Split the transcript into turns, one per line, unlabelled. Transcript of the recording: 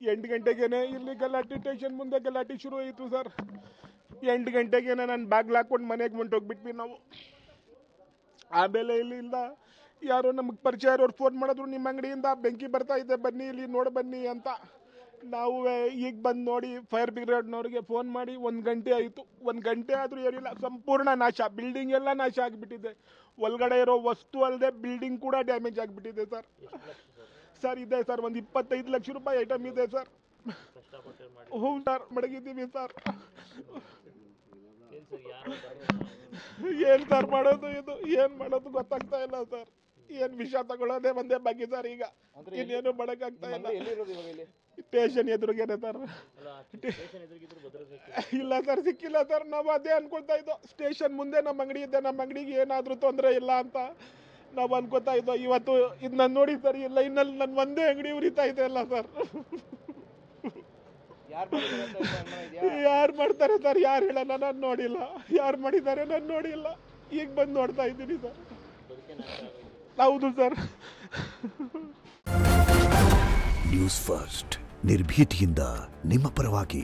8 ಗಂಟೆಗೇನೆ ಇಲ್ಲಿ ಗಲಾಟೆ ಸ್ಟೇಷನ್ ಮುಂದೆ ಗಲಾಟೆ ಶುರು ಆಯಿತು ಸರ್. 8 ಗಂಟೆಗೇನೆ ನಾನು ಬ್ಯಾಗ್ ಹಾಕೊಂಡು ಮನೆಗೆ ಹೊಂಟೋಗ್ಬಿಟ್ವಿ ನಾವು. ಆಮೇಲೆ ಇಲ್ಲಿಂದ ಯಾರೋ ನಮಗೆ ಪರಿಚಯ ಇರೋರು ಫೋನ್ ಮಾಡಿದ್ರು, ನಿಮ್ಮ ಅಂಗಡಿಯಿಂದ ಬೆಂಕಿ ಬರ್ತಾ ಇದೆ, ಬನ್ನಿ ಇಲ್ಲಿ ನೋಡಿ ಬನ್ನಿ ಅಂತ. ನಾವು ಈಗ ಬಂದು ನೋಡಿ ಫೈರ್ ಬ್ರಿಗೇಡ್ನವ್ರಿಗೆ ಫೋನ್ ಮಾಡಿ 1 ಗಂಟೆ ಆಯಿತು. 1 ಗಂಟೆ ಆದರೂ ಏನಿಲ್ಲ, ಸಂಪೂರ್ಣ ನಾಶ, ಬಿಲ್ಡಿಂಗ್ ಎಲ್ಲ ನಾಶ ಆಗಿಬಿಟ್ಟಿದೆ. ಒಳಗಡೆ ಇರೋ ವಸ್ತು ಅಲ್ಲದೆ ಬಿಲ್ಡಿಂಗ್ ಕೂಡ ಡ್ಯಾಮೇಜ್ ಆಗಿಬಿಟ್ಟಿದೆ ಸರ್. ಸರ್ ಇದೆ ಸರ್, ಒಂದು 25 ಲಕ್ಷ ರೂಪಾಯಿ ಐಟಮ್ ಇದೆ ಸರ್. ಹ್ಞೂ ಸರ್, ಮಡಗಿದ್ದೀವಿ ಸರ್. ಏನು ಸರ್ ಮಾಡೋದು, ಇದು ಏನು ಮಾಡೋದು ಗೊತ್ತಾಗ್ತಾ ಇಲ್ಲ ಸರ್. ಏನು ವಿಷಯ ತಗೊಳ್ಳೋದೇ ಒಂದೇ ಬಾಕಿ ಸರ್. ಈಗ ಇನ್ನೇನು ಮಾಡೋಕ್ಕಾಗ್ತಾ ಇಲ್ಲ. ಸ್ಟೇಷನ್ ಎದುರಿಗೇನೆ ಸರ್. ಇಲ್ಲ ಸರ್, ಸಿಕ್ಕಿಲ್ಲ ಸರ್. ನಾವು ಅದೇ ಅನ್ಕೊಳ್ತಾ ಇದ್ದೋ, ಸ್ಟೇಷನ್ ಮುಂದೆ ನಮ್ಮ ಅಂಗಡಿ ಇದೆ, ನಮ್ಮ ಅಂಗಡಿಗೆ ಏನಾದರೂ ತೊಂದರೆ ಇಲ್ಲ ಅಂತ ನಾವು ಅನ್ಕೋತಾ ಇದ್ದೋ. ಇವತ್ತು ಇದು ನಾನು ನೋಡಿ ಸರ್, ಈ ಲೈನಲ್ಲಿ ನನ್ನ ಒಂದೇ ಅಂಗಡಿ ಉರಿತಾ ಇದೆ ಅಲ್ಲ ಸರ್. ಯಾರು ಮಾಡ್ತಾರೆ ಸರ್, ಯಾರು ಹೇಳಲ್ಲ, ನಾನು ನೋಡಿಲ್ಲ. ಯಾರು ಮಾಡಿದ್ದಾರೆ ನಾನು ನೋಡಿಲ್ಲ, ಈಗ ಬಂದು ನೋಡ್ತಾ ಇದ್ದೀನಿ ಸರ್. ಹೌದು ಸರ್.
ನ್ಯೂಸ್ ಫಸ್ಟ್, ನಿರ್ಭೀತಿಯಿಂದ ನಿಮ್ಮ ಪರವಾಗಿ.